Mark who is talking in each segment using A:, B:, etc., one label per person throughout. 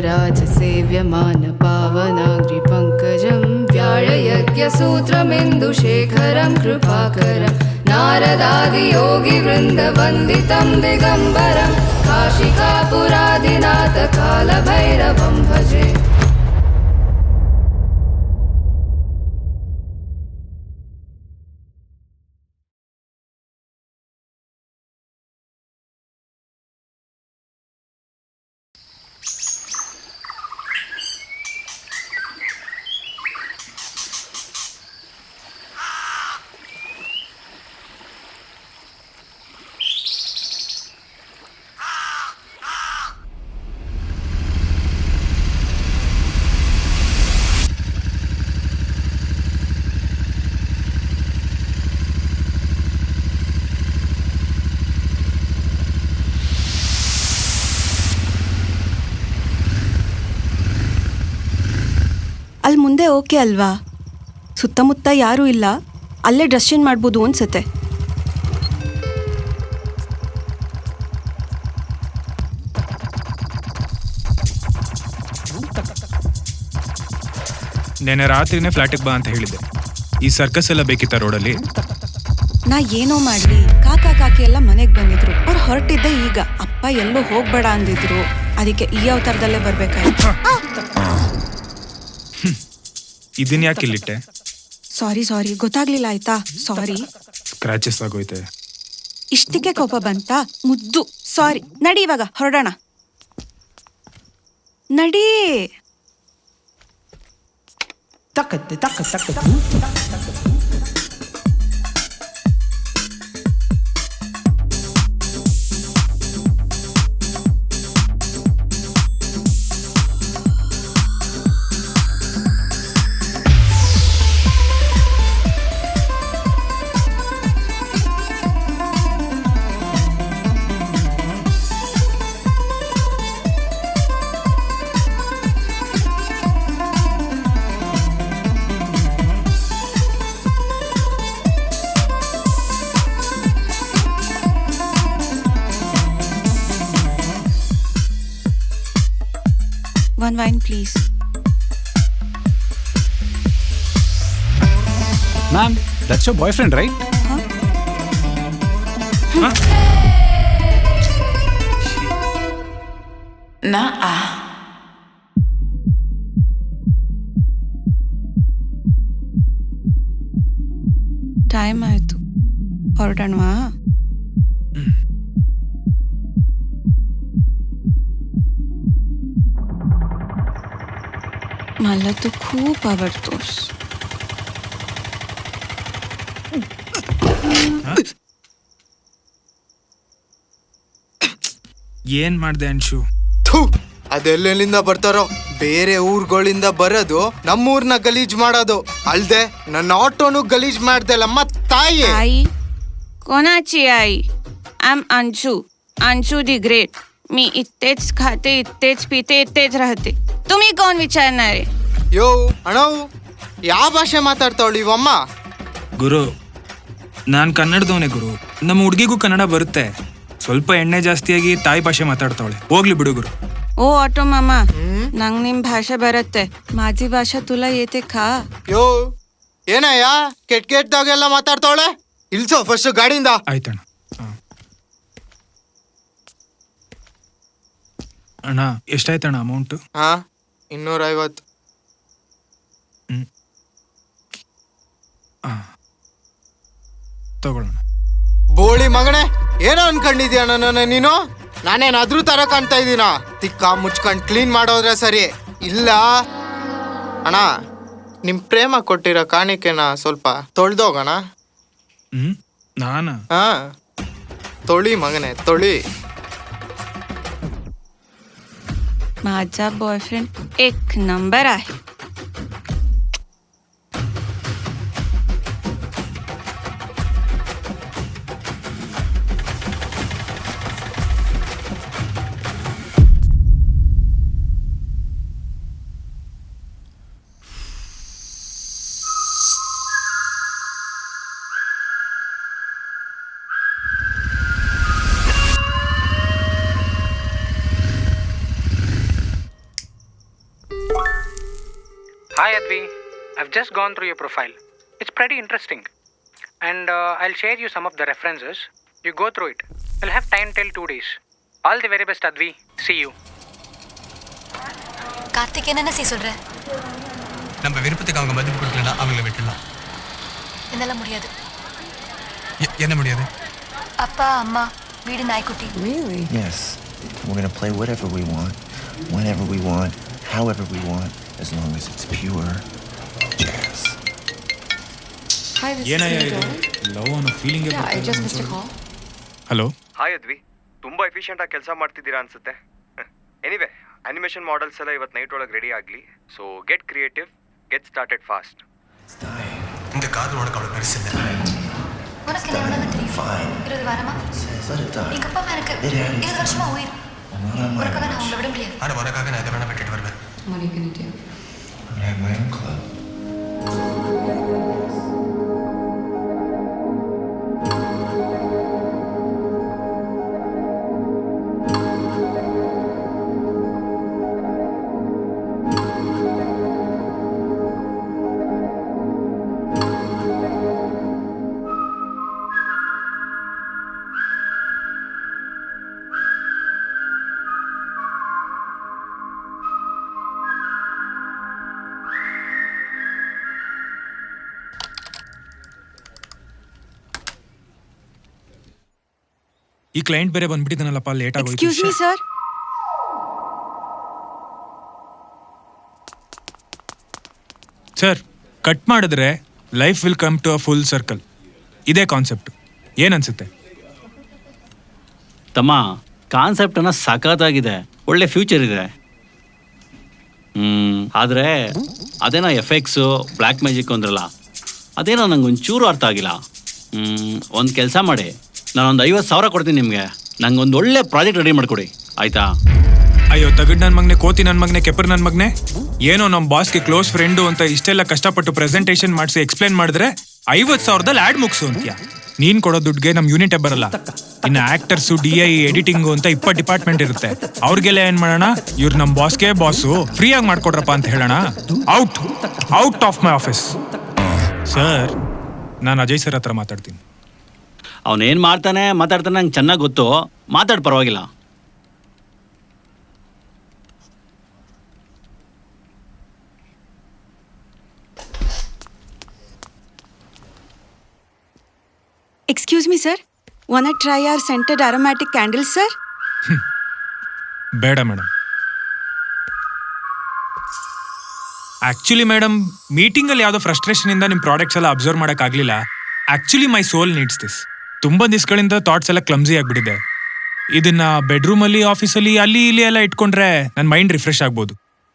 A: रङ्गराजसेव्यमान पावनाग्रिपङ्कजं व्याळयज्ञसूत्रमिन्दुशेखरं कृपाकरं नारदादियोगिवृन्दवन्दितं दिगम्बरं काशिकापुरादिनाथ कालभैरवं भजे.
B: ಅಲ್ಲಿ ಮುಂದೆ ಓಕೆ ಅಲ್ವಾ? ಸುತ್ತಮುತ್ತ ಯಾರೂ ಇಲ್ಲ, ಅಲ್ಲೇ ಡ್ರೆಸ್ ಚೇಂಜ್ ಮಾಡ್ಬೋದು ಅನ್ಸುತ್ತೆ.
C: ನೆನ್ನೆ ರಾತ್ರಿನೇ ಫ್ಲಾಟಿಗೆ ಬಾ ಅಂತ ಹೇಳಿದ್ದೆ. ಈ ಸರ್ಕಸ್ ಎಲ್ಲ ಬೇಕಿತ್ತ ರೋಡಲ್ಲಿ?
B: ನಾ ಏನೋ ಮಾಡ್ಲಿ, ಕಾಕಿ ಎಲ್ಲ ಮನೆಗೆ ಬಂದಿದ್ರು. ಅವ್ರು ಹೊರಟಿದ್ದೆ ಈಗ. ಅಪ್ಪ ಎಲ್ಲೋ ಹೋಗ್ಬೇಡ ಅಂದಿದ್ರು, ಅದಕ್ಕೆ ಈ ಅವತಾರದಲ್ಲೇ ಬರ್ಬೇಕಾಯ್ತು.
C: ಇದನ್ ಯಾಕೆ ಇಲ್ಲಿಟ್ಟೆ?
B: ಸಾರಿ ಗೊತ್ತಾಗ್ಲಿಲ್ಲ ಆಯ್ತಾ? ಸಾರಿ.
C: ಸ್ಕ್ರಾಚಸ್ ಆಗೋಯ್ತೆ.
B: ಇಷ್ಟಕ್ಕೆ ಕೋಪ ಬಂತಾ? ಮುದ್ದು ಸಾರಿ. ನಡಿ ಇವಾಗ ಹೊರಡೋಣ. ನಡಿ. One wine, please.
D: Ma'am, that's your boyfriend, right?
B: Huh?
C: Huh?
A: Nah.
B: Time ಆಯ್ತು, ಹೊರಡೋಣವಾ? मला तू खूप आवडतोस.
C: ಏನ್ ಮಾಡ್ದೆ ಅನ್ಶು?
E: ಅದೆಲ್ಲಿಂದ ಬರ್ತಾರೋ, ಬೇರೆ ಊರುಗಳಿಂದ ಬರೋದು ನಮ್ಮೂರ್ನ ಗಲೀಜ್ ಮಾಡೋದು ಅಲ್ದೆ ನನ್ನ ಆಟೋನು ಗಲೀಜ್ ಮಾಡ್ದಲ್ಲಮ್ಮ ತಾಯಿ.
B: आई कोणाची आई? I am Anshu the great. मी इथेच खाते, इथेच पिते, इथेच राहते. तुम्ही कोण विचारणारे?
E: ಯೋ ಅಣ್ಣ, ಯಾವ ಭಾಷೆ ಮಾತಾಡ್ತಾವಳು ಇವಮ್ಮ?
C: ಗುರು, ನಾನ್ ಕನ್ನಡದವನೇ ಗುರು. ನಮ್ಮ ಹುಡ್ಗಿಗೂ ಕನ್ನಡ ಬರುತ್ತೆ. ಸ್ವಲ್ಪ ಎಣ್ಣೆ ಜಾಸ್ತಿಯಾಗಿ ತಾಯಿ ಭಾಷೆ ಮಾತಾಡ್ತಾವಳೆ. ಹೋಗ್ಲಿ ಬಿಡು ಗುರು.
B: ओ ऑटो मामा, ನಂಗ್ ನಿಮ್ ಭಾಷೆ ಬರುತ್ತೆ. माझी ಭಾಷೆ ತುಲಾ येते खा.
E: ಯೋ ಏನಯ್ಯ, ಕೆಟ್ಟದಾಗೆಲ್ಲ ಮಾತಾಡ್ತಾವಳೆ. ಇಲ್ಸೋ ಫಸ್ಟ್ ಗಾಡಿಯಿಂದ.
C: ಆಯ್ತಣ್ಣ. ಅಣ್ಣ ಎಷ್ಟಾಯ್ತಣ್ಣ ಅಮೌಂಟು?
E: 250.
C: ತಗೊಳ್ಳೋಣ.
E: ಬೋಳಿ ಮಗನೇ, ಏನೋ ಅನ್ಕೊಂಡಿದ್ಯಾ ನನ್ನ ನೀನು? ನಾನೇನಾದ್ರೂ ತರ ಕಾಣ್ತಾ ಇದ್ದೀನ? ತಿಕ್ಕ ಮುಚ್ಕೊಂಡ್ ಕ್ಲೀನ್ ಮಾಡೋದ್ರೆ ಸರಿ. ಇಲ್ಲ ಅಣ್ಣ, ನಿಮ್ ಪ್ರೇಮ ಕೊಟ್ಟಿರೋ ಕಾಣಿಕೆನ ಸ್ವಲ್ಪ ತೊಳ್ದೋಗೋಣ.
C: ನಾನಾ?
E: ತೊಳಿ ಮಗನೇ, ತೊಳಿ.
B: माझा बॉयफ्रेंड एक नंबर आहे.
F: Hi Advi, I've just gone through your profile. It's pretty interesting. And I'll share you some of the references. You go through it. We'll have time till 2 days. All the very best Advi. See you.
G: Karthik என்னென்ன செய்ய சொல்ற?
H: நம்ம விருப்பத்துக்கு அவங்க மதிப்பு கொடுக்கலனா அவங்கள விட்டுடலாம்.
G: என்னால முடியாது.
H: என்ன முடியாது?
G: அப்பா அம்மா வீடு நாய்க்குட்டி.
A: Really?
I: Yes. We're going to play whatever we want, whenever we want, however we want, as long as it's pure jazz.
A: Hi, this is
C: ಏನಯ್ಯ ಇದು
A: Nicole.
C: ಲವ್ ಅನ್ನೋ feeling
A: Yeah, I just missed a call.
C: Hello
J: hi Advi ತುಂಬ ಎಫಿಷಿಯೆಂಟಾಗಿ ಕೆಲಸ ಮಾಡ್ತಿದ್ದೀರಾ ಅನ್ಸುತ್ತೆ. Anyway animation models ಎಲ್ಲ ಇವತ್ತು ನೈಟ್ ಒಳಗೆ ರೆಡಿ ಆಗಲಿ. So get creative, get started fast.
H: இந்த காதல் உனக்கு அவ்வளவு பெருசு இல்லை.
G: உனக்கு என்ன எவ்வளவு தெரியும்? 20 வாரமா? எங்க அப்பா அம்மா எனக்கு 7 வருஷமா உயிர். உனக்காக நான் உங்களை விட முடியாது.
H: ஆனா உனக்காக நான் எதை வேணா விட்டுட்டு வருவேன்.
A: What are you gonna do?
I: I'm going to have my own club.
C: ಈ ಕ್ಲೈಂಟ್ ಬೇರೆ ಬಂದ್ಬಿಟ್ಟಿದ್ದಾನಲ್ಲಪ್ಪ, ಲೇಟ್ ಆಗೋಯ್ತು.
B: Excuse me sir.
C: Sir, cut ಮಾಡಿದ್ರೆ life will come to a full circle. ಇದೇ ಕಾನ್ಸೆಪ್ಟ್. ಏನನ್ಸುತ್ತೆ?
K: ತಮ್ಮ ಕಾನ್ಸೆಪ್ಟ್ ಅನ್ನ ಸಖತ್ತಾಗಿದೆ, ಒಳ್ಳೆ ಫ್ಯೂಚರ್ ಇದೆ. ಆದರೆ ಅದೇನೋ ಎಫೆಕ್ಟ್ಸು ಬ್ಲ್ಯಾಕ್ ಮ್ಯಾಜಿಕ್ ಅಂದ್ರಲ್ಲ, ಅದೇನೋ ನಂಗೆ ಒಂಚೂರು ಅರ್ಥ ಆಗಿಲ್ಲ. ಒಂದು ಕೆಲಸ ಮಾಡಿ, ನಾನೊಂದು 50,000 ಕೊಡ್ತೀನಿ ನಿಮಗೆ. ನಂಗೆ ಒಂದು ಒಳ್ಳೆ ಪ್ರಾಜೆಕ್ಟ್ ರೆಡಿ ಮಾಡಿಕೊಡಿ, ಆಯ್ತಾ?
C: ಅಯ್ಯೋ ತಗಡ್ ನನ್ನ ಮಗನೆ, ಕೋತಿ ನನ್ನ ಮಗನೆ, ಕೆಪರ್ ನನ್ನ ಮಗನೆ. ಏನೋ ನಮ್ಮ ಬಾಸ್ಗೆ ಕ್ಲೋಸ್ ಫ್ರೆಂಡು ಅಂತ ಇಷ್ಟೆಲ್ಲ ಕಷ್ಟಪಟ್ಟು ಪ್ರೆಸೆಂಟೇಷನ್ ಮಾಡಿಸಿ ಎಕ್ಸ್ಪ್ಲೇನ್ ಮಾಡಿದ್ರೆ 50,000ದಲ್ಲಿ ಆ್ಯಡ್ ಮುಗಿಸು ಅಂತೀಯ. ನೀನ್ ಕೊಡೋ ದುಡ್ಡಿಗೆ ನಮ್ ಯೂನಿಟೇ ಬರಲ್ಲ. ಇನ್ನು ಆಕ್ಟರ್ಸು, DI, ಎಡಿಟಿಂಗು ಅಂತ 20 ಡಿಪಾರ್ಟ್ಮೆಂಟ್ ಇರುತ್ತೆ. ಅವ್ರಿಗೆಲ್ಲ ಏನ್ ಮಾಡೋಣ? ಇವ್ರು ನಮ್ಮ ಬಾಸ್ಗೆ ಬಾಸು, ಫ್ರೀಯಾಗಿ ಮಾಡ್ಕೊಡ್ರಪ್ಪ ಅಂತ ಹೇಳೋಣ. Out of my office. Sir, ನಾನು ಅಜಯ್ ಸರ್ ಹತ್ರ ಮಾತಾಡ್ತೀನಿ.
K: ಅವನೇನು ಮಾತಾಡ್ತಾನೆ ನಂಗೆ ಚೆನ್ನಾಗಿ ಗೊತ್ತು. ಮಾತಾಡ್, ಪರವಾಗಿಲ್ಲ.
B: Excuse me sir, wanna try our scented aromatic candles ಸರ್?
C: ಬೇಡ ಮೇಡಮ್. ಆಕ್ಚುಲಿ ಮೇಡಮ್, ಮೀಟಿಂಗಲ್ಲಿ ಯಾವುದೋ ಫ್ರಸ್ಟ್ರೇಷನ್ ಇಂದ ನಿಮ್ಮ ಪ್ರಾಡಕ್ಟ್ಸ್ ಎಲ್ಲ ಅಬ್ಸರ್ವ್ ಮಾಡೋಕ್ಕಾಗಲಿಲ್ಲ. Actually my soul needs this. ತುಂಬ ದಿವಸಗಳಿಂದ ಥಾಟ್ಸ್ ಎಲ್ಲ ಕ್ಲಮ್ಸಿ ಆಗಿಬಿಟ್ಟಿದೆ. ಇದನ್ನ ಬೆಡ್ರೂಮಲ್ಲಿ, ಆಫೀಸಲ್ಲಿ, ಅಲ್ಲಿ ಇಲ್ಲಿ ಎಲ್ಲ ಇಟ್ಕೊಂಡ್ರೆ ನನ್ನ ಮೈಂಡ್ ರಿಫ್ರೆಶ್ ಆಗ್ಬೋದು.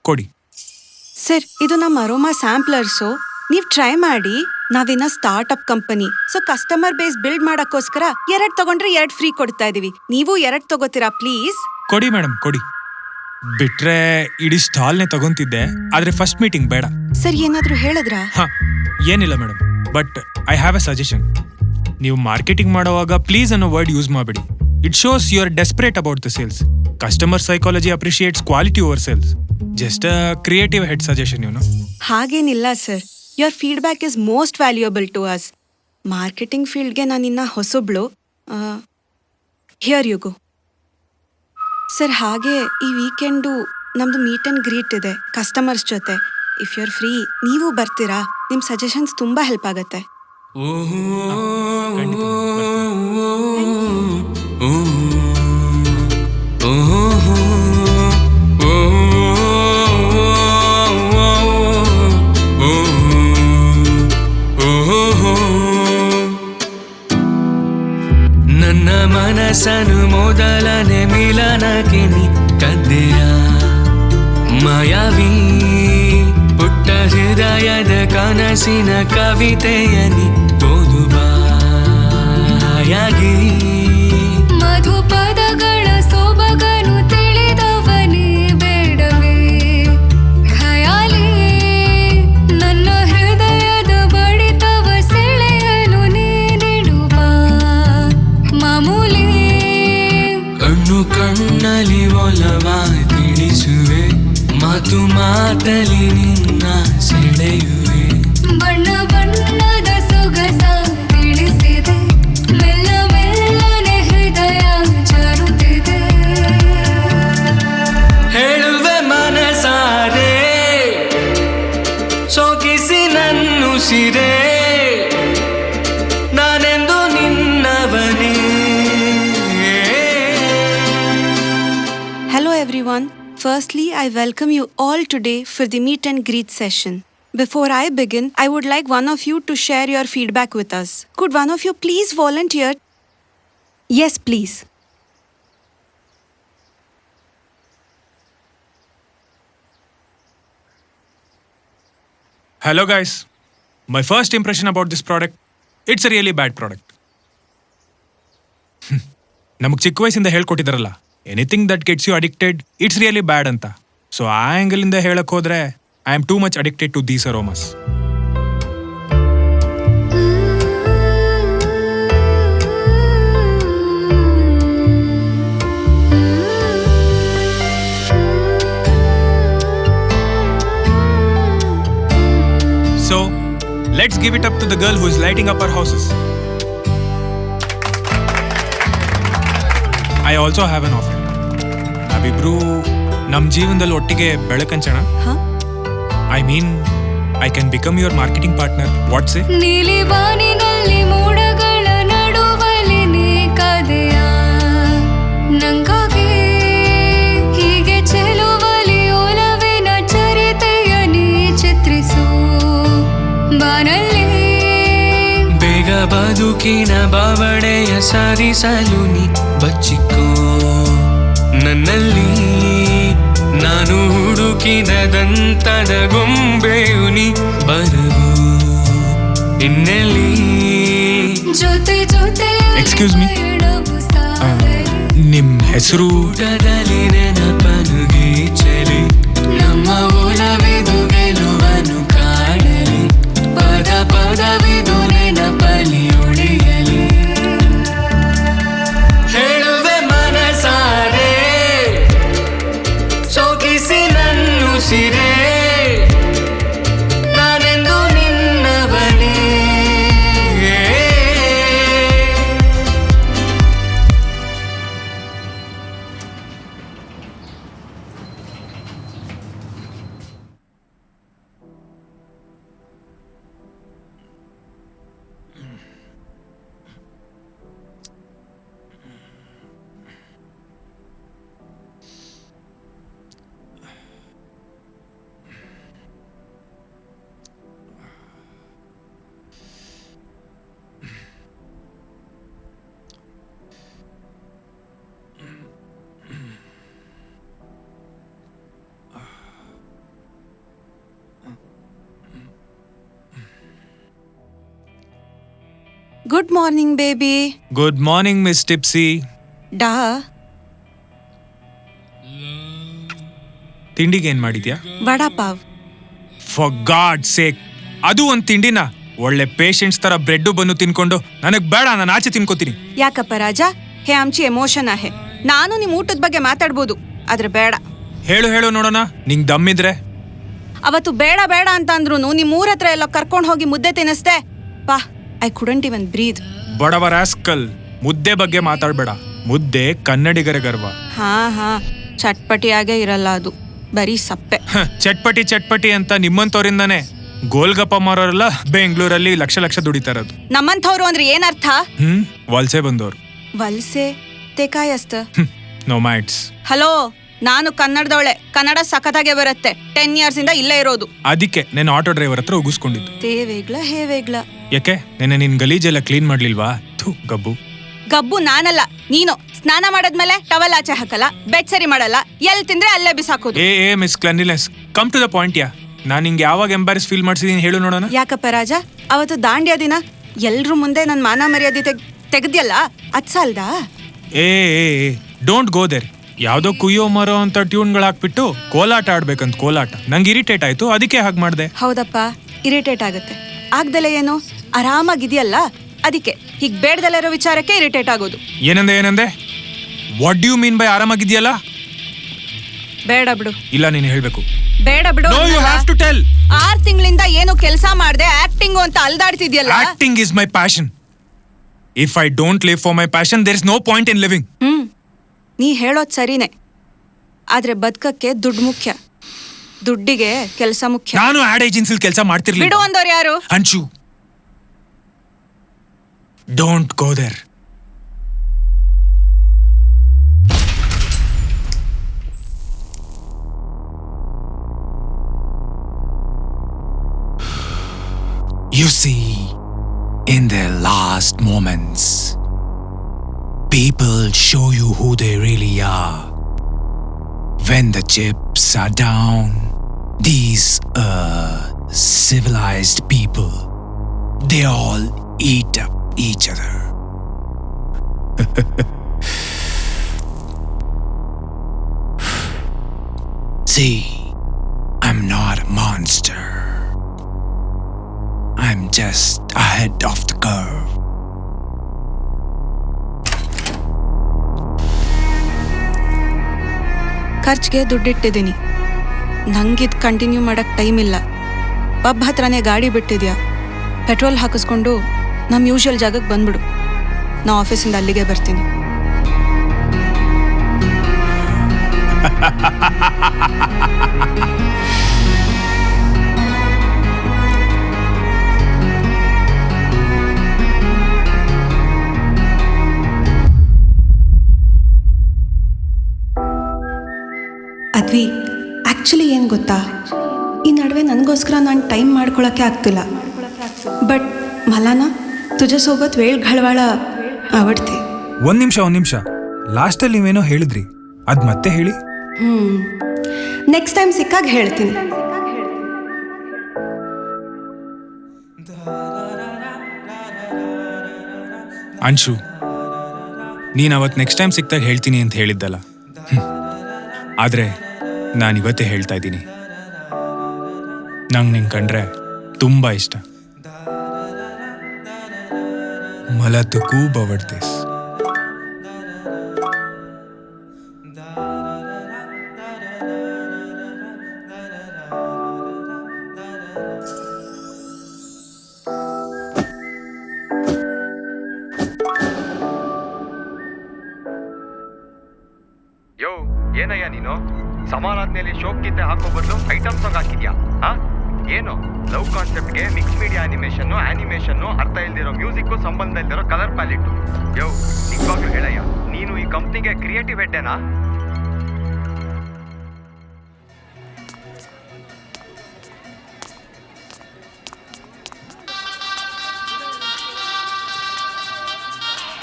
C: ಕೊಡಿ
B: ಸರ್, ಇದು ನಮ್ಮ ಅರೋಮಾ ಸ್ಯಾಂಪ್ಲರ್ಸು. ನೀವು ಟ್ರೈ ಮಾಡಿ. ನಾವಿನ್ನ startup company, so customer base build ಮಾಡೋಕ್ಕೋಸ್ಕರ 2 ತಗೊಂಡ್ರೆ 2 ಫ್ರೀ ಕೊಡ್ತಾ ಇದೀವಿ. ನೀವು 2 ತಗೋತೀರಾ ಪ್ಲೀಸ್?
C: ಕೊಡಿ ಮೇಡಮ್, ಕೊಡಿ. ಬಿಟ್ರೆ ಇಡೀ ಸ್ಟಾಲ್ನೇ ತಗೊಂತಿದ್ದೆ, ಆದ್ರೆ ಫಸ್ಟ್ ಮೀಟಿಂಗ್ ಬೇಡ.
B: ಸರ್, ಏನಾದರೂ ಹೇಳಿದ್ರಾ?
C: ಹಾ, ಏನಿಲ್ಲ madam, but I have a suggestion. ನೀವು ಮಾರ್ಕೆಟಿಂಗ್ ಮಾಡುವಾಗ ಪ್ಲೀಸ್ ಅನ್ನೋ ವರ್ಡ್ ಯೂಸ್ ಮಾಡಬೇಡಿ. It shows you are desperate about the sales. Customer psychology appreciates quality over sales. Just a creative head suggestion, you know.
B: ಹಾಗೇನಿಲ್ಲ sir, your feedback is most valuable to us. Marketing ಫೀಲ್ಡ್ಗೆ ನಾನಿನ್ನ ಹೊಸಬ್ಳು. Here you go. Sir, ಹಾಗೆ ಈ weekend ನಮ್ಮದು meet and greet ಇದೆ customers ಜೊತೆ. If you are free, ನೀವು ಬರ್ತೀರಾ? ನಿಮ್ಮ ಸಜೆಷನ್ಸ್ ತುಂಬ ಹೆಲ್ಪ್ ಆಗುತ್ತೆ.
L: ನನ್ನ ಮನಸ್ಸನು ಮೊದಲನೇ ಮಿಲನಕ್ಕೆ ನೀ ಕದ್ದೆಯ ಮಾಯಾವಿ, ಪುಟ್ಟ ಹೃದಯದ ಕನಸಿನ ಕವಿತೆಯ ನೀ ತೋದು ಬಾಯಾಗಿ.
A: ಮಧುಪದಗಳ ಸೊಬಗನು ತಿಳಿದವನೇ ಬೇಡವೇ ಖಯಾಲಿ, ನನ್ನ ಹೃದಯದ ಬಡಿತವ ಸೆಳೆಯಲು ನೀಡಿಡುವ ಮಾಮೂಲಿ.
L: ಕಣ್ಣು ಕಣ್ಣಲ್ಲಿ ಒಲವ ತಿಳಿಸುವೆ, ಮಾತು ಮಾತಲಿ ನಿನ್ನ ಸೆಳೆಯುವೆ.
A: ಬಣ್ಣ ಬಣ್ಣದ ಸೊಗಸ ತಿಳಿಸಿದೆ, ಮೆಲ್ಲ ಮೆಲ್ಲನೆ ಹೃದಯ ಜಾರುತ್ತಿದೆ.
L: ಹೇಳುವೆ ಮನಸಾರೆ ಸೋಕಿಸಿ ನನ್ನುಸಿರೆ, ನಾನೆಂದು ನಿನ್ನವನೇ.
B: Hello everyone. Firstly, I welcome you all today for the meet and greet session. Before I begin, I would like one of you to share your feedback with us. Could one of you please volunteer? Yes, please.
C: Hello guys. My first impression about this product, it's a really bad product. ನಮಗೆ ಚಿಕ್ಕ ವಯಸ್ಸಿಂದ ಹೇಳ್ಕೊಟ್ಟಿದ್ದಾರಲ್ಲ, anything that gets you addicted it's really bad ಅಂತ. So ಆ ಆ್ಯಂಗಲಿಂದ ಹೇಳಕ್ ಹೋದ್ರೆ I am too much addicted to these aromas. So let's give it up to the girl who is lighting up our houses. I also have an offer. ನಾವಿಬ್ರು ನಮ್ಮ ಜೀವನದಲ್ಲಿ ಒಟ್ಟಿಗೆ ಬೆಳಕಂಚೋಣ. I mean I can become your marketing partner. What's it?
A: ನೀಲಿ ಬಾನಿನಲ್ಲಿ ಮೋಡಗಳ ನಡುವಲ್ಲಿ ನೀ ಕದೆಯ ನಂಗಾಗಿ, ಹೀಗೆ ಚೆಲುವಲಿ ಒಲವಿನ ಚರಿತೆಯ ನೀ ಚಿತ್ರಿಸು ಬಾನಲ್ಲಿ.
L: ಬೇಗ ಬದುಕಿನ ಬಾವಡೆಯ ಸಾರಿಸಲು ನೀ ಬಚ್ಚಿಕೋ ನನ್ನಲ್ಲಿ, ನಾನು ಹುಡುಕಿದ ದಂತದ ಗೊಂಬೆಯು ನೀ ಬರವು ಇನ್ನೆಲ್ಲಿ.
A: ಜೊತೆ ಜೊತೆ
C: ಎಕ್ಸ್ಕ್ಯೂಸ್ ಮೀ, ನಿಮ್ಮ ಹೆಸರು?
L: ಊಟದಲ್ಲಿ ನೆನಪನುಗೆ ಚೆಲಿ, ನಮ್ಮ ಒಲವಿದು ಗೆಲುವನು ಕಾಡಲಿ, ಪದ ಪದವಿದು ನೆನಪಲಿ ಉಳಿಯಲಿ. ಹೇಳುವೆ ಮನಸಾರೆ ಸೋಕಿಸಿ ನನ್ನುಸಿರೆ, ನಾನೆಂದು ನಿನ್ನವನೇ.
B: Good morning, baby.
C: Good morning miss tipsy.
B: ಡಾ,
C: ತಿಂಡಿಗೆ ಏನ್ ಮಾಡಿದ್ಯಾ?
B: Vada pav.
C: For God sake, ಅದು ಒಂದ್ ತಿಂಡಿನ? ಒಳ್ಳೆ ಪೇಷಂಟ್ಸ್ ತರ ಬ್ರೆಡ್ ಬನ್ನು ತಿನ್ಕೊಂಡು ನನಗ್ ಬೇಡ, ನಾನು ಆಚೆ ತಿನ್ಕೋತೀನಿ.
B: ಯಾಕಪ್ಪ ರಾಜ, ಹೇ ಆಮ್ಚಿ ಎಮೋಷನ್ ಆಹೆ. ನಾನು ನಿಮ್ ಊಟದ ಬಗ್ಗೆ ಮಾತಾಡ್ಬೋದು, ಆದ್ರೆ ಬೇಡ.
C: ಹೇಳು ಹೇಳು ನೋಡೋಣ, ನಿಂಗ್ ದಮ್ಮಿದ್ರೆ.
B: ಅವತ್ತು ಬೇಡ ಬೇಡ ಅಂತ ಅಂದ್ರು ನಿಮ್ ಊರ ಹತ್ರ ಎಲ್ಲ ಕರ್ಕೊಂಡ್ ಹೋಗಿ ಮುದ್ದೆ ತಿನ್ನಿಸ್ದೆ. ಪಾ, ಐ ಕುಡಂಟ್ ಇವನ್ ಬ್ರೀತ್.
C: ಬಡವ ರಾಸ್ಕಲ್, ಮುದ್ದೆ ಬಗ್ಗೆ ಮಾತಾಡ್ಬೇಡ. ಮುದ್ದೆ ಕನ್ನಡಿಗರ ಗರ್ವ.
B: ಹಾ ಹಾ, ಚಟ್ಪಟಿಯಾಗೇ ಇರಲ್ಲ ಅದು, ಬರೀ ಸಪ್ಪೆ.
C: ಚಟ್ಪಟಿ ಚಟ್ಪಟಿ ಅಂತ ನಿಮ್ಮಂತವ್ರಿಂದಾನೆ ಗೋಲ್ಗಪ್ಪ ಮಾರೋರೆಲ್ಲ ಬೆಂಗಳೂರಲ್ಲಿ ಲಕ್ಷ ಲಕ್ಷ ದುಡಿತಾ ಇರೋದು.
B: ನಮ್ಮಂಥವ್ರು ಅಂದ್ರೆ ಏನರ್ಥ?
C: ವಲಸೆ ಬಂದವ್ರು.
B: ವಲ್ಸೆ ತೆಕಾಯಸ್ತ
C: ನೋಮ್ಯಾಡ್ಸ್.
B: ಹಲೋ, ನಾನು ಕನ್ನಡದವಳೆ. ಕನ್ನಡ ಸಖತ್ತಾಗೆ ಬರುತ್ತೆ. 10 years ಇಂದ ಇಲ್ಲೇ ಇರೋದು.
C: ಅದಕ್ಕೆ ನಾನು ಆಟೋ ಡ್ರೈವರ್ ಹತ್ರ ಉಗಿಸ್ಕೊಂಡಿದ್ದು.
B: ತೇವೇಗ್ಲ ಹೇವೇಗ್ಲ.
C: ಯಾಕೆ ನೆನ್ನೆ ನಿನ್ ಗಲೀಜೆಲ್ಲ ಕ್ಲೀನ್ ಮಾಡ್ಲಿಲ್ವಾ? ಥು, ಗಬ್ಬು.
B: ಗಬ್ಬು ನಾನಲ್ಲ, ನೀನು. ಸ್ನಾನ ಮಾಡದ್ಮೇಲೆ ಟವಲ್ ಆಚೆ ಹಾಕಲ್ಲ, ಬೆಡ್ ಸರಿ ಮಾಡಲ್ಲ, ಎಲ್ ತಿಂದ್ರೆ ಅಲ್ಲೇ ಬಿಸಾಕೋದು.
C: ಏ miss cleanliness, come to the point. ನಾನು ನಿಂಗೆ ಯಾವಾಗ ಎಂಬಾರೆಸ್ ಫೀಲ್ ಮಾಡ್ಸಿದೀನಿ ಹೇಳು ನೋಡೋಣ.
B: ಯಾಕಪ್ಪ ರಾಜ, ಅವತ್ತು ದಾಂಡ್ಯ ದಿನ ಎಲ್ರು ಮುಂದೆ ನನ್ ಮಾನ ಮರ್ಯಾದೆ ತೆಗ್ದ್ಯಲ್ಲ, ಅದ್ ಸಾಲ್ದಾ?
C: ಏ ಡೋಂಟ್ ಗೋ ದೇರ್. ಯಾವ್ದೋ ಕುಯ್ಯೋ ಮರೋ ಅಂತ ಟ್ಯೂನ್ಗಳು ಹಾಕ್ಬಿಟ್ಟು ಕೋಲಾಟ ಆಡ್ಬೇಕಂತ ಕೋಲಾಟ. ನಂಗೆ ಇರಿಟೇಟ್ ಆಯ್ತು, ಅದಕ್ಕೆ ಹಾಗೆ ಮಾಡ್ದೆ.
B: ಹೌದಪ್ಪ, ಇರಿಟೇಟ್ ಆಗುತ್ತೆ. ಆಗ್ದಲೆ ಏನು, ಆರಾಮಾಗಿದೆಯಲ್ಲ, ಅದಕ್ಕೆ ಹೀಗ್ ಬೇಡ್ದಲ್ಲ ಇರೋ ವಿಚಾರಕ್ಕೆ ಇರಿಟೇಟ್ ಆಗೋದು.
C: ಏನಂದೆ? What do you mean by ಆರಾಮಾಗಿದ್ಯಲ್ಲ?
B: ಬೇಡ ಬಿಡು.
C: ಇಲ್ಲ, ನೀನು ಹೇಳ್ಬೇಕು.
B: ಬೇಡ ಬಿಡು.
C: No, you have to tell.
B: 6 ತಿಂಗಳಿಂದ ಏನು ಕೆಲಸ ಮಾಡ್ದೆ ಆಕ್ಟಿಂಗ್ ಅಂತ ಅಲ್ದಾಡ್ತಿದ್ಯಲ್ಲ.
C: Acting is my passion. If I don't live for my passion, there is no point in living.
B: ನೀ ಹೇಳೋದ್ ಸರಿನೇ, ಆದ್ರೆ ಬದುಕಕ್ಕೆ ದುಡ್ಡು ಮುಖ್ಯ, ದುಡ್ಡಿಗೆ ಕೆಲಸ ಮುಖ್ಯ.
C: ನಾನು ಆಡ್ ಏಜೆನ್ಸಿಲ್ ಕೆಲಸ ಮಾಡ್ತಿರ್ಲಿಲ್ಲ.
B: ಬಿಡು ಅಂದವ್ರು ಯಾರು?
C: Anshu, don't go there. You see, in their last moments, people show you who they really are. When the chips are down, these civilized people, they all eat up each other. See, I'm not a monster. I'm just ahead of the curve.
B: ಖರ್ಚಿಗೆ ದುಡ್ಡಿಟ್ಟಿದ್ದೀನಿ, ನಂಗಿದ್ continue ಮಾಡಕ್ time ಇಲ್ಲ. Pub ಹತ್ರನೇ ಗಾಡಿ ಬಿಟ್ಟಿದ್ಯಾ, petrol ಹಾಕಿಸ್ಕೊಂಡು ನಮ್ಮ usual ಜಾಗಕ್ಕೆ ಬಂದ್ಬಿಡು. ನಾ ಆಫೀಸಿಂದ ಅಲ್ಲಿಗೆ ಬರ್ತೀನಿ. ಅದ್ವಿ, ಆ್ಯಕ್ಚುಲಿ ಏನು ಗೊತ್ತಾ, ಈ ನಡುವೆ ನನಗೋಸ್ಕರ ನಾನು ಟೈಮ್ ಮಾಡ್ಕೊಳಕ್ಕೆ ಆಗ್ತಿಲ್ಲ. ಬಟ್ ಮಲಾನಾ ತುಜೆ ಸೋಬತ್ ವೇಳ್ ಘಳವಾಳ आवडते.
C: ಒಂದ್ ನಿಮಿಷ, ಲಾಸ್ಟಲ್ಲಿ ನೀವೇನೋ ಹೇಳಿದ್ರಿ, ಅದ್ ಮತ್ತೆ ಹೇಳಿ.
B: ನೆಕ್ಸ್ಟ್ ಟೈಮ್ ಸಿಕ್ಕಾಗ ಹೇಳ್ತೀನಿ.
C: ಅಂಶು, ನೀನ್ ಅವತ್ ನೆಕ್ಸ್ಟ್ ಟೈಮ್ ಸಿಕ್ತಾಗ ಹೇಳ್ತೀನಿ ಅಂತ ಹೇಳಿದ್ದಲ್ಲ, ಆದ್ರೆ ನಾನಿವತ್ತೇ ಹೇಳ್ತಾ ಇದ್ದೀನಿ, ನಂಗೆ ನಿಂಗೆ ಕಂಡ್ರೆ ತುಂಬಾ ಇಷ್ಟ. मला तू खूप आवडतेस.
J: ಯೋ, ಏನಯ್ಯ ನೀನು ಸಮಾರಾಧನೆಯಲ್ಲಿ ಶೋಕ್ ಗೀತೆ ಹಾಕೋ ಬದಲು ಐಟಮ್ ಸಾಂಗ್ ಹಾಕಿದ್ಯಾ? ಏನು ಲವ್ ಕಾನ್ಸೆಪ್ಟ್ಗೆ ಮಿಕ್ಸ್ ಮೀಡಿಯಾ ಆನಿಮೇಷನ್ನು ಅರ್ಥ ಇಲ್ದಿರೋ ಮ್ಯೂಸಿಕ್ಕು, ಸಂಬಂಧ ಇಲ್ದಿರೋ ಕಲರ್ ಪ್ಯಾಲೆಟ್. ಯೋ, ನಿಜವಾಗ್ಲೂ ಹೇಳಯ್ಯ, ನೀನು ಈ ಕಂಪ್ನಿಗೆ ಕ್ರಿಯೇಟಿವ್ ಹೆಡ್ಡೇನಾ?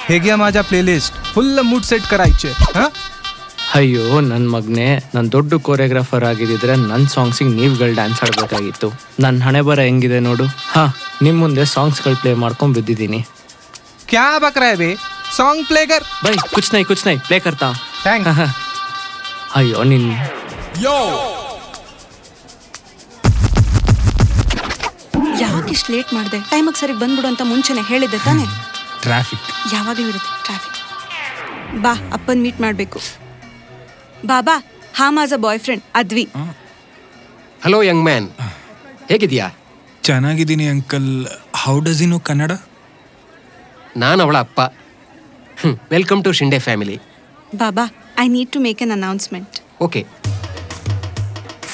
M: हे घ्या माझ्या प्लेलिस्ट फुल मूड सेट करायचे.
N: ಅಯ್ಯೋ ನನ್ನ ಮಗನೇ, ನಾನು ದೊಡ್ಡ ಕೊರಿಯೋಗ್ರಾಫರ್ ಆಗಿದ್ದಿದ್ರೆ ನನ್ನ ಸಾಂಗ್ಸಿಗೆ ನೀವುಗಳು ಡ್ಯಾನ್ಸ್ ಆಡಬೇಕಾಗಿತ್ತು. ನನ್ನ ಹಣೆ ಬರ ಹೆಂಗಿದೆ ನೋಡು. ನಿಮ್ಮ ಮುಂದೆ ಸಾಂಗ್ಸ್ಗಳು ಪ್ಲೇ ಮಾಡ್ಕೊಂಡು ಬಿದ್ದಿದ್ದೀನಿ.
M: क्या बक रहा है बे? सॉन्ग प्ले कर.
N: भाई कुछ नहीं प्ले करता.
M: थैंक्स.
N: ಅಯ್ಯೋ ನಿನ್
B: ಯಾಕೆ ಇಷ್ಟು ಲೇಟ್ ಮಾಡಿದೆ? ಟೈಮಿಗೆ ಸರಿಗೆ ಬಂದ್ಬಿಡು ಅಂತ ಮುಂಚೆನೆ ಹೇಳಿದ್ದೆ ತಾನೆ?
C: ಟ್ರಾಫಿಕ್
B: ಯಾವಾಗಲೂ ಇರುತ್ತೆ ಟ್ರಾಫಿಕ್. ಬಾ, ಅಪ್ಪನ್ ಮೀಟ್ ಮಾಡಬೇಕು. ಬಾಬಾ, ಹಾ ಮಾಜ boyfriend Advi.
O: Hello young man, ಹೇಗಿದೆಯಾ?
C: ಚೆನ್ನಾಗಿದ್ದೀನಿ uncle. How does you know Kannada?
O: ನಾನು ಅವಳ ಅಪ್ಪ. Welcome to Shinde family.
B: बाबा, I need to make an announcement.
O: Okay.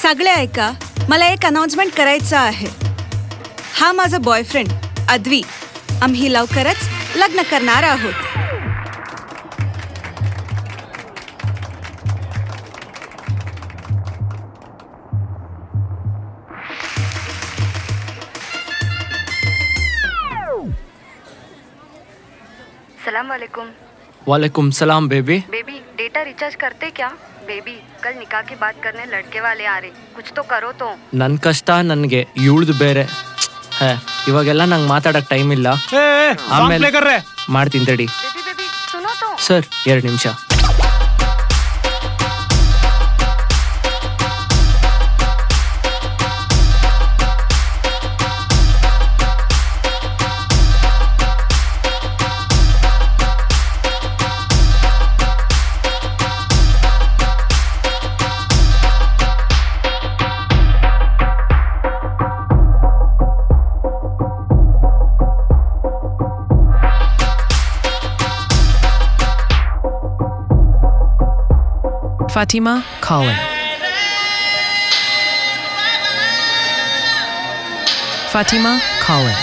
B: सगळे ऐका, मला एक अनाउन्समेंट करायचं आहे. हा माझा बॉयफ्रेंड अद्वी. आम्ही लवकरच लग्न करणार आहोत.
P: सलाम वालेकुम.
N: वालेकुम सलाम बेबी.
P: बेबी, डेटा रिचार्ज करते क्या? बेबी, कल निकाह की बात करने लड़के वाले आ रहे, कुछ तो करो तो.
N: ನನ್ನ ಕಷ್ಟ ನನಗೆ, ಇವಳ್ದು ಬೇರೆ. ಇವಾಗೆಲ್ಲ ನಂಗೆ ಮಾತಾಡಕ್ ಟೈಮ್ ಇಲ್ಲ. ಆಮೇಲೆ ಮಾಡ್ತೀನಿ ತಡಿ. ಸರ್ 2 ನಿಮಿಷ.
Q: Fatima calling. Fatima calling.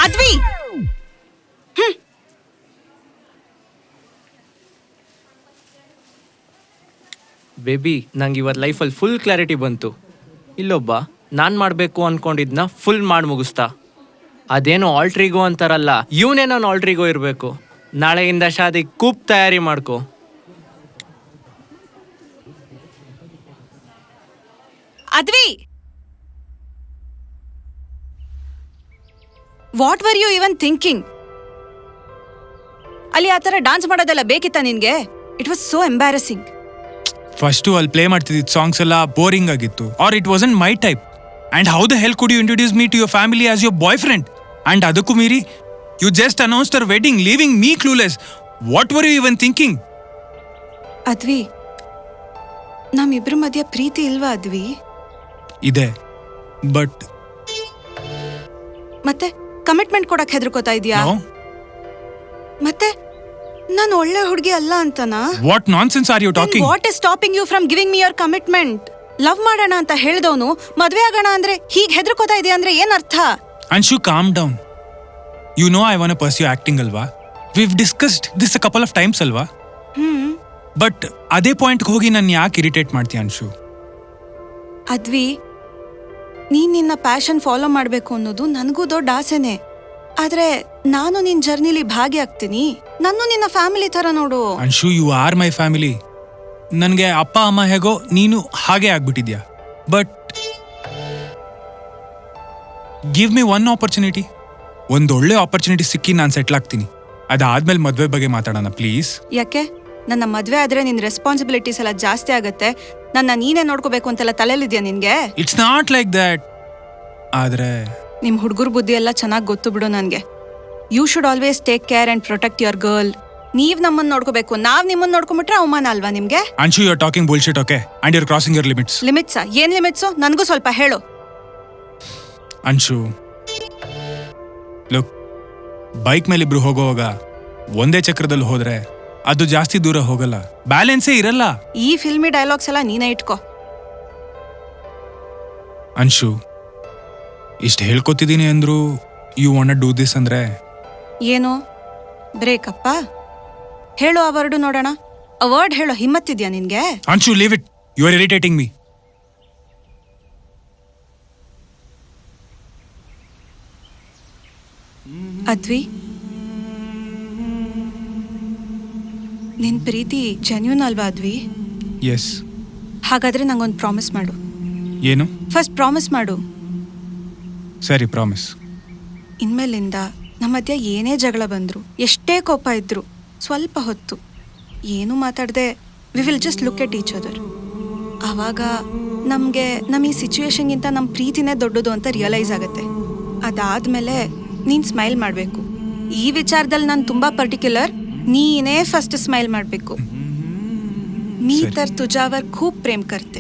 B: Advi
N: baby ನಂಗೆ ಇವತ್ತು ಲೈಫಲ್ಲಿ ಫುಲ್ ಕ್ಲಾರಿಟಿ ಬಂತು. ಇಲ್ಲೊಬ್ಬ ನಾನು ಮಾಡಬೇಕು ಅಂದ್ಕೊಂಡಿದ್ನ ಫುಲ್ ಮಾಡಿ ಮುಗಿಸ್ತಾ. ಅದೇನೋ ಆಲ್ಟ್ರಿಗೋ ಅಂತಾರಲ್ಲ, ಇವನೇ ನಾನು ಆಲ್ಟ್ರಿಗೋ ಇರಬೇಕು. ನಾಳೆಯಿಂದ ಶಾದಿ ಕೂಪ್ ತಯಾರಿ ಮಾಡ್ಕೊ.
B: Advi, what were you even thinking? ಅಲ್ಲಿ ಆ ಥರ ಡಾನ್ಸ್ ಮಾಡೋದೆಲ್ಲ ಬೇಕಿತ್ತ ನಿನ್ಗೆ? It was so embarrassing.
C: First ಅಲ್ಲಿ ಪ್ಲೇ ಮಾಡ್ತಿದ್ದ ಸಾಂಗ್ಸ್ ಎಲ್ಲ ಬೋರಿಂಗ್ ಆಗಿತ್ತು, or it wasn't my type. And how the hell could you introduce me to your family as your boyfriend? And ಅದಕ್ಕೂ ಮೀರಿ you just announced our wedding, leaving me clueless. What were you even thinking?
B: Advi, ನಮ್ಮಿಬ್ರ ಮಧ್ಯ ಪ್ರೀತಿ ಇಲ್ವಾ ಅದ್ವಿ?
C: ಇದೆ, but
B: ಮತ್ತೆ commitment ಕೊಡಕ್ ಹೆದರ್ಕೋತಾ ಇದೀಯಾ? ಮತ್ತೆ ನಾನು ಒಳ್ಳೆ ಹುಡುಗಿ ಅಲ್ಲ ಅಂತನಾ?
C: What nonsense are you talking?
B: What is stopping you from giving me your commitment? Love ಮಾಡೋಣ ಅಂತ ಹೇಳ್ದವನು ಮದ್ವೆ ಆಗೋಣ ಅಂದ್ರೆ ಹೀಗೆ ಹೆದರ್ಕೋತಾ ಇದೆಯಾ ಅಂದ್ರೆ ಏನ್ ಅರ್ಥ?
C: Anshu, calm down. You know I want to pursue acting, alva. We've discussed this a couple of times, alva. But ಅದೇ ಪಾಯಿಂಟ್ಗೆ ಹೋಗಿ ನಾನು ಯಾಕೆ ಇರಿಟೇಟ್ ಮಾಡ್ತೀಯ ಅನ್ಶು?
B: ಅದ್ವಿ, ನೀನ್ ನಿನ್ನ ಪ್ಯಾಷನ್ ಫಾಲೋ ಮಾಡ್ಬೇಕು ಅನ್ನೋದು ನನಗೂ ದೊಡ್ಡ ಆಸೆನೆ. ಆದ್ರೆ ನಾನು ನಿನ್ ಜರ್ನಿಲಿ ಭಾಗಿಯಾಗ್ತೀನಿ. ನಾನು ನಿನ್ನ ಫ್ಯಾಮಿಲಿ ತರ ನೋಡು.
C: Anshu, you are my family. ನನಗೆ ಅಪ್ಪ ಅಮ್ಮ ಹೇಗೋ ನೀನು ಹಾಗೆ ಆಗ್ಬಿಟ್ಟಿದ್ಯಾ. But give me one opportunity. ಒಂದೊಳ್ಳೆ ಆಪರ್ಚುನಿಟಿ ಸಿಕ್ಕಿ ನಾನು ಸೆಟ್ಲ್ ಆಗ್ತೀನಿ. ಅದಾದ್ಮೇಲೆ ಮದ್ವೆ ಬಗ್ಗೆ ಮಾತಾಡೋಣ ಪ್ಲೀಸ್.
B: ಯಾಕೆ? ನನ್ನ ಮದ್ವೆ ಆದ್ರೆ ನಿನ್ ರೆಸ್ಪಾನ್ಸಿಬಿಲಿಟೀಸ್ ಎಲ್ಲ ಜಾಸ್ತಿ ಆಗತ್ತೆ. ನನ್ನ ನೀನೇ ನೋಡ್ಕೋಬೇಕು ಅಂತೆಲ್ಲ ತಲೆಯಲ್ಲಿದ್ಯಾ ನಿನ್ಗೆ?
C: It's not like that. ಆದ್ರೆ
B: ನಿಮ್ ಹುಡುಗರ ಬುದ್ಧಿ ಎಲ್ಲ ಚೆನ್ನಾಗಿ ಗೊತ್ತು ಬಿಡು ನನ್ಗೆ. You should always take care and protect your girl. ನೀವ್ ನಮ್ಮನ್ನ ನೋಡ್ಕೋಬೇಕು, ನಾವ್ ನಿಮ್ಮನ್ನ ನೋಡ್ಕೊಂಡ್ಬಿಟ್ರೆ ಅವಮಾನ ಅಲ್ವಾ ನಿಮ್ಗೆ?
C: Anshu, you are talking bullshit, okay? And you are crossing your limits.
B: ಲಿಮಿಟ್ಸಾ? ಏನ್ ಲಿಮಿಟ್ಸು? ನನ್ಗೂ ಸ್ವಲ್ಪ ಹೇಳು.
C: ಅನ್ಶು, ಲುಕ್, ಬೈಕ್ ಮೇಲೆ ಇಬ್ರು ಹೋಗೋವಾಗ ಒಂದೇ ಚಕ್ರದಲ್ಲಿ ಹೋದ್ರೆ ಅದು ಜಾಸ್ತಿ ದೂರ ಹೋಗಲ್ಲ, ಬ್ಯಾಲೆನ್ಸೇ ಇರಲ್ಲ.
B: ಈ ಫಿಲ್ಮಿ ಡೈಲಾಗ್ಸ್ ಎಲ್ಲ ನೀನೇ ಇಟ್ಕೋ.
C: ಅನ್ಶು, ಇಷ್ಟು ಹೇಳ್ಕೊತಿದ್ದೀನಿ ಅಂದ್ರು ಯು ವಾಂಟ್ ಡೂ ದಿಸ್ ಅಂದ್ರೆ
B: ಏನು ಬ್ರೇಕಪ್ಪ? ಹೇಳು ಆ ವರ್ಡು ನೋಡೋಣ. ಆ ವರ್ಡ್ ಹೇಳೋ ಹಿಮ್ಮತ್ತಿದ್ಯಾ ನಿನ್ಗೆ?
C: Anshu, leave it. You are irritating me.
B: Advi, ನಿನ್ ಪ್ರೀತಿ ಜೆನ್ಯೂನ್ ಅಲ್ವಾ ಅದ್ವಿ?
C: ಎಸ್.
B: ಹಾಗಾದ್ರೆ ನಂಗೊಂದು ಪ್ರಾಮಿಸ್ ಮಾಡು.
C: ಏನು?
B: ಫಸ್ಟ್ ಪ್ರಾಮಿಸ್ ಮಾಡು.
C: ಸರಿ, ಪ್ರಾಮಿಸ್.
B: ಇನ್ಮೇಲಿಂದ ನಮ್ಮ ಮಧ್ಯ ಏನೇ ಜಗಳ ಬಂದ್ರು, ಎಷ್ಟೇ ಕೋಪ ಇದ್ರು, ಸ್ವಲ್ಪ ಹೊತ್ತು ಏನು ಮಾತಾಡದೆ we will just look at each other. ಆವಾಗ ನಮಗೆ ನಮ್ಮ ಈ ಸಿಚುವೇಶನ್ಗಿಂತ ನಮ್ಮ ಪ್ರೀತಿನೇ ದೊಡ್ಡದು ಅಂತ ರಿಯಲೈಸ್ ಆಗುತ್ತೆ. ಅದಾದ್ಮೇಲೆ ನೀನು ಸ್ಮೈಲ್ ಮಾಡಬೇಕು. ಈ ವಿಚಾರದಲ್ಲಿ ನಾನು ತುಂಬ ಪರ್ಟಿಕ್ಯುಲರ್. ನೀನೇ ಫಸ್ಟ್ ಸ್ಮೈಲ್ ಮಾಡಬೇಕು. मी तर तुझ्यावर खूप प्रेम करते.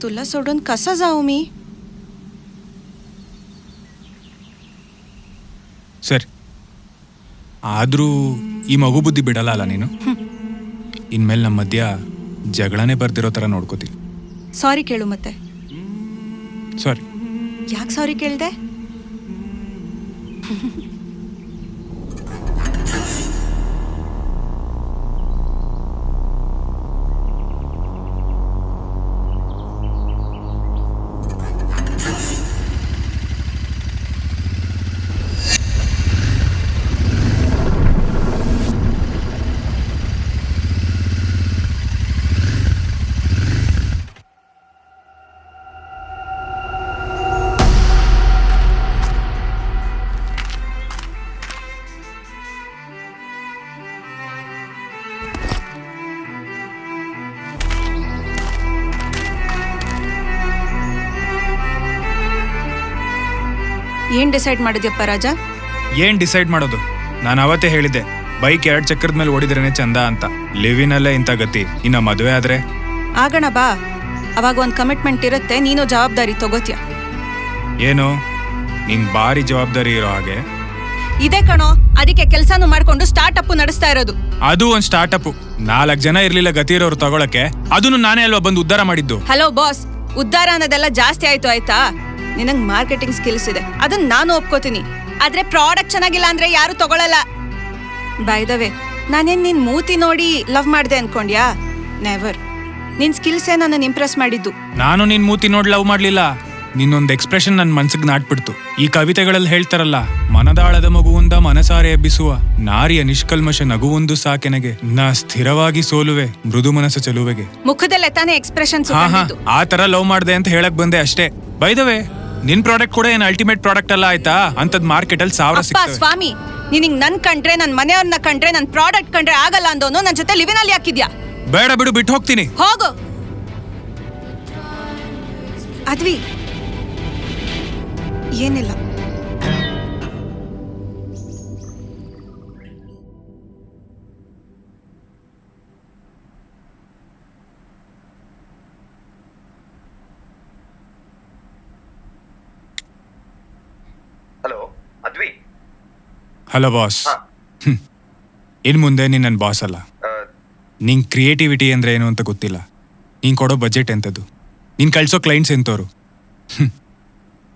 B: तुला सोडून कसं जाऊ मी?
C: ಸರಿ, ಆದರೂ ಈ ಮಗು ಬುದ್ಧಿ ಬಿಡಲ್ಲ ಅಲ್ಲ ನೀನು? ಇನ್ಮೇಲೆ ನಮ್ಮ ಮಧ್ಯ ಜಗಳನೇ ಬರ್ದಿರೋ ಥರ ನೋಡ್ಕೋತೀನಿ.
B: ಸಾರಿ ಕೇಳು ಮತ್ತೆ.
C: ಸಾರಿ.
B: ಯಾಕೆ ಸಾರಿ ಕೇಳ್ದೆ? ಏನ್ ಡಿಸೈಡ್ ಮಾಡಿದ್ಯಪ್ಪ ರಾಜ?
C: ಏನ್ ಡಿಸೈಡ್ ಮಾಡೋದು? ನಾನು ಅವತ್ತೇ ಹೇಳಿದ್ದೆ, ಬೈಕ್ 2 ಚಕ್ರದ ಮೇಲೆ ಓಡಿದ್ರೇನೆ ಚಂದ ಅಂತ. ಲಿವಿನಲ್ಲೇ ಇಂಥ ಗತಿ, ಇನ್ನ ಮದುವೆ ಆದ್ರೆ
B: ಆಗಣ ಬಾ. ಅವಾಗ ಒಂದ್ ಕಮಿಟ್ಮೆಂಟ್ ಇರುತ್ತೆ, ನೀನು ಜವಾಬ್ದಾರಿ ತಗೋತ್ಯ.
C: ಏನು ನಿಂಗ್ ಭಾರಿ ಜವಾಬ್ದಾರಿ ಇರೋ ಹಾಗೆ?
B: ಇದೇ ಕಣೋ, ಅದಕ್ಕೆ ಕೆಲ್ಸಾನು ಮಾಡ್ಕೊಂಡು ಸ್ಟಾರ್ಟ್ ಅಪ್ ನಡೆಸ್ತಾ ಇರೋದು.
C: ಅದು ಒಂದ್ ಸ್ಟಾರ್ಟ್ ಅಪ್. 4 ಜನ ಇರ್ಲಿಲ್ಲ ಗತಿ ಇರೋರು ತಗೊಳಕ್ಕೆ, ಅದನ್ನು ನಾನೇ ಅಲ್ವಾ ಬಂದು ಉದ್ಧಾರ ಮಾಡಿದ್ದು.
B: ಹಲೋ ಬಾಸ್, ಉದ್ಧಾರ ಅನ್ನೋದೆಲ್ಲ ಜಾಸ್ತಿ ಆಯ್ತು ಆಯ್ತಾ? ನಿನಗ್ ಮಾರ್ಕೆಟಿಂಗ್ ಸ್ಕಿಲ್ಸ್ ಇದೆ, ಅದನ್ನ ನಾನು ಒಪ್ಕೋತೀನಿ. ಆದ್ರೆ ಪ್ರಾಡಕ್ಟ್ ಚೆನ್ನಾಗಿಲ್ಲ ಅಂದ್ರೆ ಯಾರು ತಗೊಳಲ್ಲ. ಬೈ ದ ವೇ, ನಾನೇನ್ ನಿನ್ ಮೂತಿ ನೋಡಿ ಲವ್ ಮಾಡ್ದೆ ಅನ್ಕೊಂಡ್ಯಾ? ನೆವರ್. ನಿನ್ ಸ್ಕಿಲ್ಸೇ ನನ್ನನ್ನು ಇಂಪ್ರೆಸ್ ಮಾಡಿದ್ದು.
C: ನಾನು ನಿನ್ ಮೂತಿ ನೋಡಿ ಲವ್ ಮಾಡ್ಲಿಲ್ಲ, ನಿನ್ನೊಂದ್ ಎಕ್ಸ್ಪ್ರೆಷನ್ ನನ್ ಮನ್ಸಿಗೆ ನಾಟ್ಬಿಡ್ತು. ಈ ಕವಿತೆಗಳಲ್ಲಿ ಹೇಳ್ತಾರಲ್ಲ, ಮನದಾಳದ ಮಗುವಂದ ಮನಸಾರೆ ಎಬ್ಬಿಸುವ ನಾರಿಯ ನಿಷ್ಕಲ್ಮಶ ನಗುವೊಂದು ಸಾಕೆನಗೆ, ನಾ ಸ್ಥಿರವಾಗಿ ಸೋಲುವೆ ಮೃದು ಮನಸ್ಸ ಚೆಲುವೆಗೆ.
B: ಮುಖದಲ್ಲೇ ತಾನೇ ಎಕ್ಸ್ಪ್ರೆಷನ್ಸ್.
C: ಆ ತರ ಲವ್ ಮಾಡ್ದೆ ಅಂತ ಹೇಳಕ್ ಬಂದೆ ಅಷ್ಟೇ. ಬೈ ದ ವೇ, ನಿನ್ ಪ್ರಾಡಕ್ಟ್ ಕೂಡ ಏನ್ ಅಲ್ಟಿಮೇಟ್ ಪ್ರಾಡಕ್ಟ್ ಅಲ್ಲ ಆಯ್ತಾ? ಅಂತದ್ ಮಾರ್ಕೆಟ್ ಅಲ್ಲಿ 1000 ಸಿಗ್ತವೆ.
B: ಸ್ವಾಮಿ, ನಿನಗ್ ನನ್ ಕಂಡ್ರೆ, ನನ್ ಮನೆಯವ್ರನ್ನ ಕಂಡ್ರೆ, ನನ್ ಪ್ರಾಡಕ್ಟ್ ಕಂಡ್ರೆ ಆಗಲ್ಲ ಅಂದೋನು ನನ್ ಜೊತೆ ಲಿವಿನಲ್ಲಿ ಹಾಕಿದ್ಯಾ?
C: ಬೇಡ ಬಿಡು, ಬಿಟ್ಟು ಹೋಗ್ತೀನಿ.
B: ಹೋಗು. ಅದ್ವಿ, ಏನಿಲ್ಲ.
J: ಹಲೋ ಅದ್ವಿ.
C: Hello boss. ಇನ್ ಮುಂದೆ ನೀನ್ ನನ್ ಬಾಸ್ ಅಲ್ಲ. ನಿಂಗ್ ಕ್ರಿಯೇಟಿವಿಟಿ ಅಂದ್ರೆ ಏನು ಅಂತ ಗೊತ್ತಿಲ್ಲ, ನೀನ್ ಕೊಡೋ ಬಜೆಟ್ ಎಂತದ್ದು, ನೀನ್ ಕಳ್ಸೋ ಕ್ಲೈಂಟ್ಸ್ ಎಂತವ್ರು.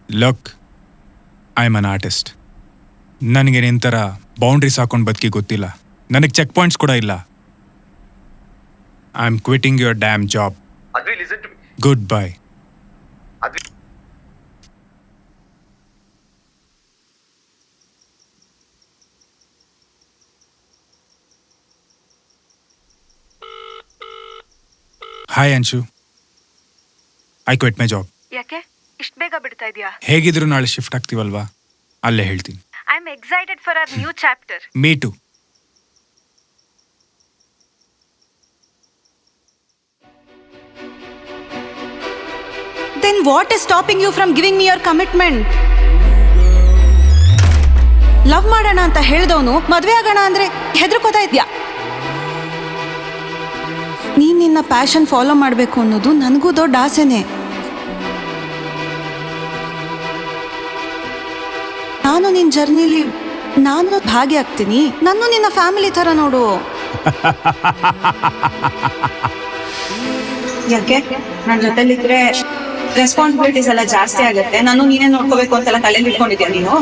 C: Look, I am an artist. ನನಗೆ ನಿಂತರ ಬೌಂಡ್ರೀಸ್ ಹಾಕೊಂಡು ಬದುಕಿ ಗೊತ್ತಿಲ್ಲ, ನನಗೆ ಚೆಕ್ ಪಾಯಿಂಟ್ಸ್ ಕೂಡ ಇಲ್ಲ. I am quitting your damn job. Good bye. Hi Anshu, I quit my job.
P: ಯಾಕೆ ಇಷ್ಟು ಬೇಗ ಬಿಡ್ತಾ ಇದೀಯಾ?
C: ಹೇಗಿದ್ರು ನಾಳೆ ಶಿಫ್ಟ್ ಆಗ್ತೀವಲ್ವಾ, ಅಲ್ಲೇ ಹೇಳ್ತೀನಿ.
P: I am excited for our new chapter.
C: Me too.
B: Then what is stopping you from giving me your commitment? Love ಮಾಡೋಣ ಅಂತ ಹೇಳ್ದವನು ಮದ್ವೆ ಆಗೋಣ ಅಂದ್ರೆ ಹೆದರ್ಕೋತಾ ಇದ್ಯಾ? ನೀನ್ ನಿನ್ನ ಪ್ಯಾಷನ್ ಫಾಲೋ ಮಾಡ್ಬೇಕು ಅನ್ನೋದು ನನಗೂ ದೊಡ್ಡ ಆಸೆನೆ. ನಾನು ನಿನ್ ಜರ್ನಿಲಿ ನಾನು ಭಾಗಿಯಾಗ್ತೀನಿ. ನಾನು ನಿನ್ನ ಫ್ಯಾಮಿಲಿ ತರ ನೋಡು.
R: ಯಾಕೆ ನನ್ನ ಜೊತೆಲಿದ್ರೆ ರೆಸ್ಪಾನ್ಸಿಬಿಲಿಟೀಸ್ ಎಲ್ಲ ಜಾಸ್ತಿ ಆಗುತ್ತೆ, ನಾನು ನೀನೇ ನೋಡ್ಕೋಬೇಕು ಅಂತೆಲ್ಲ ತಲೆಯಲ್ಲಿ ಇಟ್ಕೊಂಡಿದ್ಯಾ ನೀನು?